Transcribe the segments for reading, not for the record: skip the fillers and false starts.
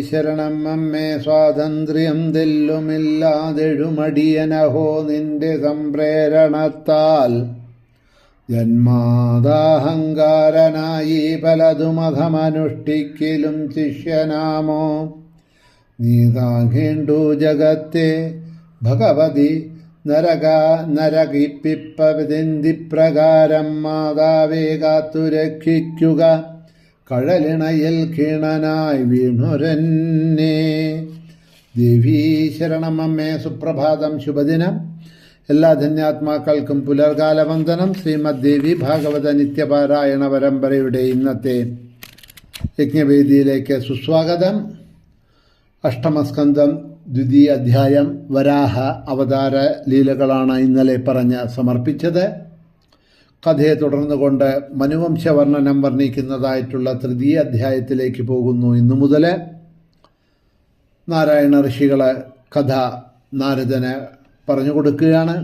ശരണം അമ്മേ സ്വാതന്ത്ര്യം തെല്ലുമില്ലാതെഴുമടിയനഹോ നിന്റെ സംപ്രേരണത്താൽ ജന്മാദാഹങ്കാരനായി പലതുമധമനുഷ്ഠിക്കലും ശിഷ്യനാമോ നീ താങ്ങേണ്ടു ജഗത്തെ ഭഗവതി നരകിപ്പിപ്പതിന്തിപ്രകാരം മാതാവേ കാത്തുരക്ഷിക്കുക കഴലിണയിൽ ക്ഷീണനായി വീണുരന്നെ. ദേവീ ശരണം അമ്മേ സുപ്രഭാതം ശുഭദിനം. എല്ലാ ധന്യാത്മാക്കൾക്കും പുലർകാല വന്ദനം. ശ്രീമദ് ദേവി ഭാഗവത നിത്യപാരായണ പരമ്പരയുടെ ഇന്നത്തെ യജ്ഞവേദിയിലേക്ക് സുസ്വാഗതം. അഷ്ടമസ്കന്ധം ദ്വിതീയ അധ്യായം വരാഹ അവതാര ലീലകളാണ് ഇന്നലെ പറഞ്ഞ് സമർപ്പിച്ചത്. കഥയെ തുടർന്നുകൊണ്ട് മനുവംശവർണ്ണനം വർണ്ണിക്കുന്നതായിട്ടുള്ള തൃതീയ അധ്യായത്തിലേക്ക് പോകുന്നു. ഇന്നു മുതൽ നാരായണ ഋഷികള് കഥ നാരദന് പറഞ്ഞു കൊടുക്കുകയാണ്.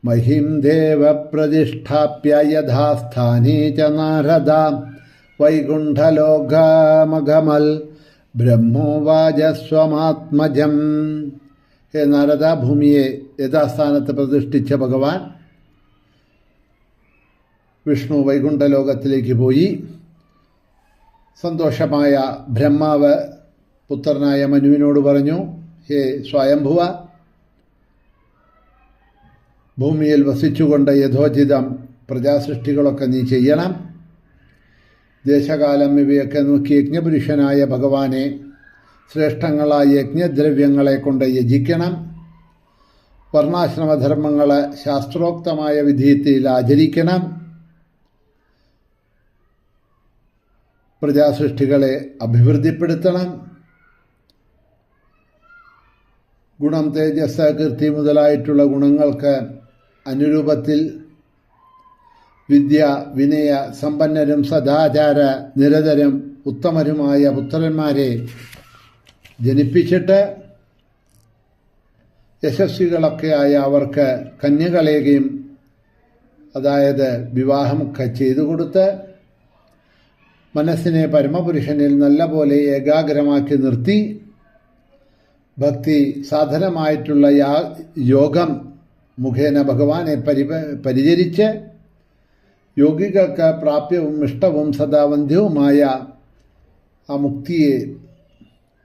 മഹിം ദേവ പ്രതിഷ്ഠാപ്യ യഥാസ്ഥാനീ ച നാരദ വൈകുണ്ഠലോകമഗമൽ ബ്രഹ്മോവാചസ്വമാത്മജം. ഹേ നാരദ, ഭൂമിയെ യഥാസ്ഥാനത്ത് പ്രതിഷ്ഠിച്ച ഭഗവാൻ വിഷ്ണു വൈകുണ്ഠലോകത്തിലേക്ക് പോയി. സന്തോഷമായ ബ്രഹ്മാവ് പുത്രനായ മനുവിനോട് പറഞ്ഞു, ഹേ സ്വയംഭുവ, ഭൂമിയിൽ വസിച്ചുകൊണ്ട് യഥോചിതം പ്രജാസൃഷ്ടികളൊക്കെ നീ ചെയ്യണം. ദേശകാലം ഇവയൊക്കെ നോക്കി യജ്ഞപുരുഷനായ ഭഗവാനെ ശ്രേഷ്ഠങ്ങളായ യജ്ഞദ്രവ്യങ്ങളെ കൊണ്ട് യജിക്കണം. വർണ്ണാശ്രമധർമ്മങ്ങൾ ശാസ്ത്രോക്തമായ വിധിയിൽ ആചരിക്കണം. പ്രജാസൃഷ്ടികളെ അഭിവൃദ്ധിപ്പെടുത്തണം. ഗുണം, തേജസ്, കീർത്തി മുതലായിട്ടുള്ള ഗുണങ്ങൾക്ക് അനുരൂപത്തിൽ വിദ്യ, വിനയ സമ്പന്നരും സദാചാര നിരതരും ഉത്തമരുമായ പുത്രന്മാരെ ജനിപ്പിച്ചിട്ട് യശസ്വികളൊക്കെയായ അവർക്ക് കന്യകളെയും, അതായത് വിവാഹമൊക്കെ ചെയ്തു കൊടുത്ത് മനസ്സിനെ പരമപുരുഷനിൽ നല്ലപോലെ ഏകാഗ്രമാക്കി നിർത്തി ഭക്തി സാധനമായിട്ടുള്ള യോഗം മുഖേന ഭഗവാനെ പരിചരിച്ച് യോഗികൾക്ക് പ്രാപ്യവും ഇഷ്ടവും സദാവന്ധ്യവുമായ ആ മുക്തിയെ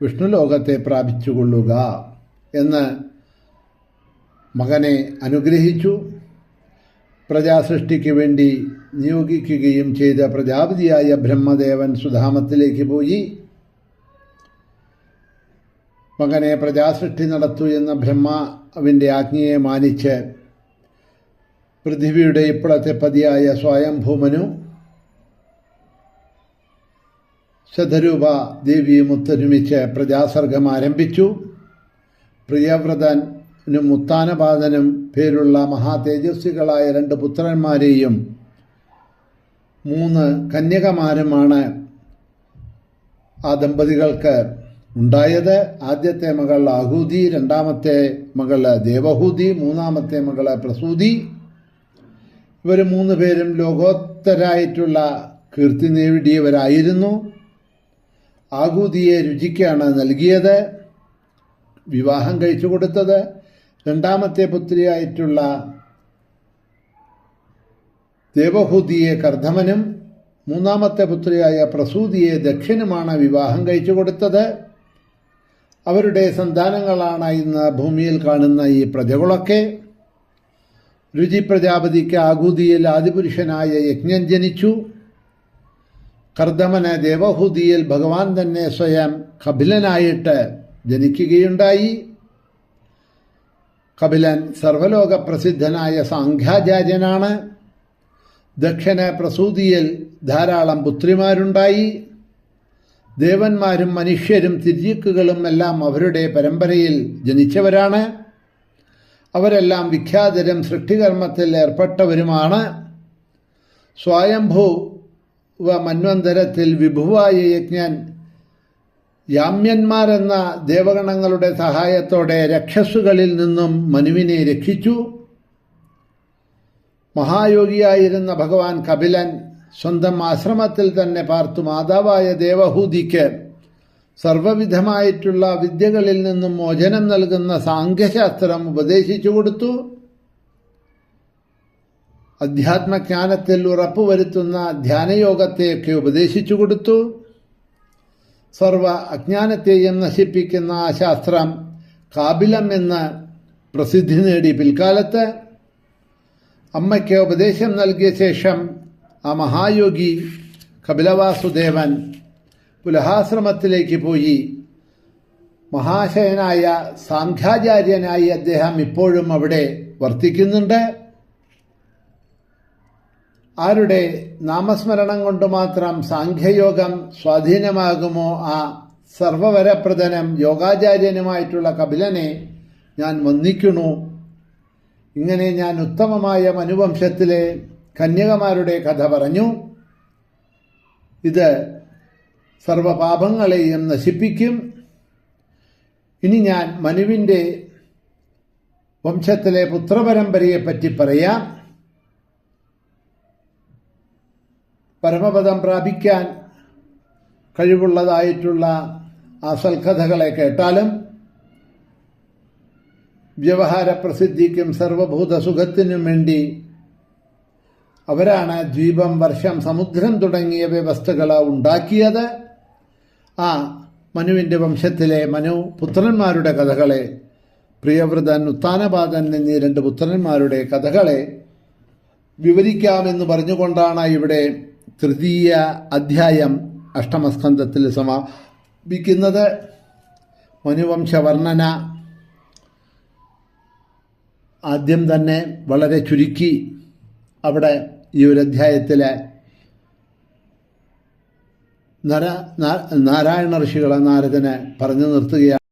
വിഷ്ണുലോകത്തെ പ്രാപിച്ചുകൊള്ളുക എന്ന് മകനെ അനുഗ്രഹിച്ചു. പ്രജാസൃഷ്ടിക്ക് വേണ്ടി നിയോഗിക്കുകയും ചെയ്ത പ്രജാപതിയായ ബ്രഹ്മദേവൻ സുധാമത്തിലേക്ക് പോയി മകനെ പ്രജാസൃഷ്ടി നടത്തൂ എന്ന ബ്രഹ്മാവിൻ്റെ ആജ്ഞയെ മാനിച്ച് പൃഥ്വിയുടെ ഇപ്പോഴത്തെ പതിയായ സ്വയംഭൂമനു ശതരൂപ ദേവിയും ഒത്തൊരുമിച്ച് പ്രജാസർഗം ആരംഭിച്ചു. പ്രിയവ്രതനും ഉത്താനപാദനും പേരുള്ള മഹാതേജസ്വികളായ 2 പുത്രന്മാരെയും 3 കന്യകമാരുമാണ് ആ ദമ്പതികൾക്ക് ഉണ്ടായത്. ആദ്യത്തെ മകൾ ആഹൂതി, രണ്ടാമത്തെ മകൾ ദേവഹൂതി, മൂന്നാമത്തെ മകൾ പ്രസൂതി. ഇവർ 3 പേരും ലോകോത്തരായിട്ടുള്ള കീർത്തി നേടിയവരായിരുന്നു. ആഹൂതിയെ രുചിക്കാണ് നൽകിയത്, വിവാഹം കഴിച്ചു കൊടുത്തത്. രണ്ടാമത്തെ പുത്രിയായിട്ടുള്ള ദേവഹൂതിയെ കർദമനും മൂന്നാമത്തെ പുത്രിയായ പ്രസൂതിയെ ദക്ഷനുമാണ് വിവാഹം കഴിച്ചു കൊടുത്തത്. അവരുടെ സന്താനങ്ങളാണ് ഇന്ന് ഭൂമിയിൽ കാണുന്ന ഈ പ്രജകളൊക്കെ. രുചി പ്രജാപതിക്ക് ആഹൂതിയിൽ ആദിപുരുഷനായ യജ്ഞൻ ജനിച്ചു. കർദമന് ദേവഹൂതിയിൽ ഭഗവാൻ തന്നെ സ്വയം കപിലനായിട്ട് ജനിക്കുകയുണ്ടായി. കപിലൻ സർവലോക പ്രസിദ്ധനായ സാംഖ്യാചാര്യനാണ്. ദക്ഷന് പ്രസൂതിയിൽ ധാരാളം പുത്രിമാരുണ്ടായി. ദേവന്മാരും മനുഷ്യരും തിര്യക്കുകളും എല്ലാം അവരുടെ പരമ്പരയിൽ ജനിച്ചവരാണ്. അവരെല്ലാം വിഖ്യാതരും സൃഷ്ടികർമ്മത്തിൽ ഏർപ്പെട്ടവരുമാണ്. സ്വയംഭൂ മന്വന്തരത്തിൽ വിഭുവായ യജ്ഞൻ യാമ്യന്മാരെന്ന ദേവഗണങ്ങളുടെ സഹായത്തോടെ രക്ഷസുകളിൽ നിന്നും മനുവിനെ രക്ഷിച്ചു. മഹായോഗിയായിരുന്ന ഭഗവാൻ കപിലൻ സ്വന്തം ആശ്രമത്തിൽ തന്നെ പാർത്തു മാതാവായ ദേവഹൂതിക്ക് സർവവിധമായിട്ടുള്ള വിദ്യകളിൽ നിന്നും മോചനം നൽകുന്ന സാംഖ്യശാസ്ത്രം ഉപദേശിച്ചു കൊടുത്തു. അധ്യാത്മജ്ഞാനത്തിൽ ഉറപ്പുവരുത്തുന്ന ധ്യാനയോഗത്തെയൊക്കെ ഉപദേശിച്ചു കൊടുത്തു. സർവ അജ്ഞാനത്തെയും നശിപ്പിക്കുന്ന ആ ശാസ്ത്രം കാപിലം എന്ന് പ്രസിദ്ധി നേടി. പിൽക്കാലത്ത് അമ്മയ്ക്ക് ഉപദേശം നൽകിയ ശേഷം ആ മഹായോഗി കപിലവാസുദേവൻ പുലഹാശ്രമത്തിലേക്ക് പോയി. മഹാശയനായ സാംഖ്യാചാര്യനായി അദ്ദേഹം ഇപ്പോഴും അവിടെ വർത്തിക്കുന്നുണ്ട്. ആരുടെ നാമസ്മരണം കൊണ്ട് മാത്രം സാംഖ്യയോഗം സ്വാധീനമാകുമോ ആ സർവവരപ്രദനും യോഗാചാര്യനുമായിട്ടുള്ള കപിലനെ ഞാൻ വന്ദിക്കുന്നു. ഇങ്ങനെ ഞാൻ ഉത്തമമായ മനുവംശത്തിലെ കന്യകമാരുടെ കഥ പറഞ്ഞു. ഇത് സർവപാപങ്ങളെയും നശിപ്പിക്കും. ഇനി ഞാൻ മനുവിൻ്റെ വംശത്തിലെ പുത്രപരമ്പരയെപ്പറ്റി പറയാം. പരമപദം പ്രാപിക്കാൻ കഴിവുള്ളതായിട്ടുള്ള ആ സൽക്കഥകളെ കേട്ടാലും വ്യവഹാര പ്രസിദ്ധിക്കും സർവഭൂതസുഖത്തിനും വേണ്ടി അവരാണ് ദ്വീപം, വർഷം, സമുദ്രം തുടങ്ങിയ വ്യവസ്ഥകൾ ഉണ്ടാക്കിയത്. ആ മനുവിൻ്റെ വംശത്തിലെ പുത്രന്മാരുടെ കഥകളെ, പ്രിയവ്രതൻ, ഉത്താനപാദൻ എന്നീ 2 പുത്രന്മാരുടെ കഥകളെ വിവരിക്കാമെന്ന് പറഞ്ഞുകൊണ്ടാണ് ഇവിടെ തൃതീയ അധ്യായം അഷ്ടമസ്കന്ധത്തിൽ സമാപിക്കുന്നത്. മനുവംശവർണ്ണന ആദ്യം തന്നെ വളരെ ചുരുക്കി അവിടെ ഈ ഒരു അധ്യായത്തിൽ നാരായണ ഋഷികളെ നാരദനെ പറഞ്ഞു നിർത്തുകയാണ്.